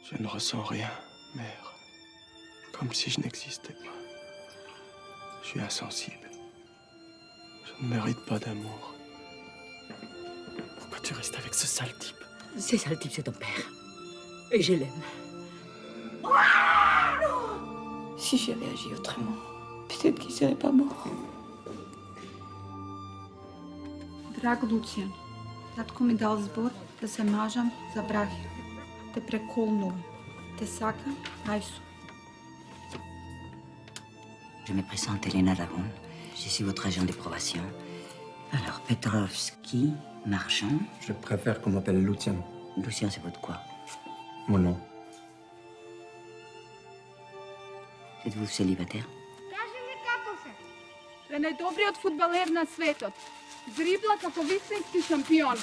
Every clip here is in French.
Je ne ressens rien, mère. Comme si je n'existais pas. Je suis insensible. Je ne mérite pas d'amour. Pourquoi tu restes avec ce sale type? Ce sale type, c'est ton père. Et je l'aime. Si j'ai réagi autrement, peut-être qu'il serait pas mort. Drag Lucian, tatko mi dal zbor da se mažam za Brahim. Te prekolnujem. Te sakam, ajsu. Je me présente Elena Lagoun. Je suis votre agent de probation. Alors, Petrovski, marchand. Je préfère qu'on m'appelle Lucian. Lucien, c'est votre quoi? Mon nom. Êtes-vous célibataire? Kaži mi kako se? Da najdobriji fudbaler na svetu. Dribla kako visinski šampion.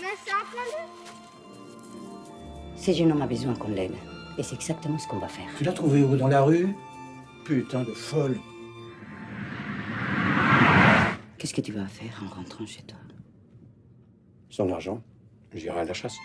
Ne sakali? Ce jeune homme a besoin qu'on l'aide. Et c'est exactement ce qu'on va faire. Tu l'as trouvé où? Dans la rue? Putain de folle. Qu'est-ce que tu vas faire en rentrant chez toi? Sans argent, j'irai à la chasse.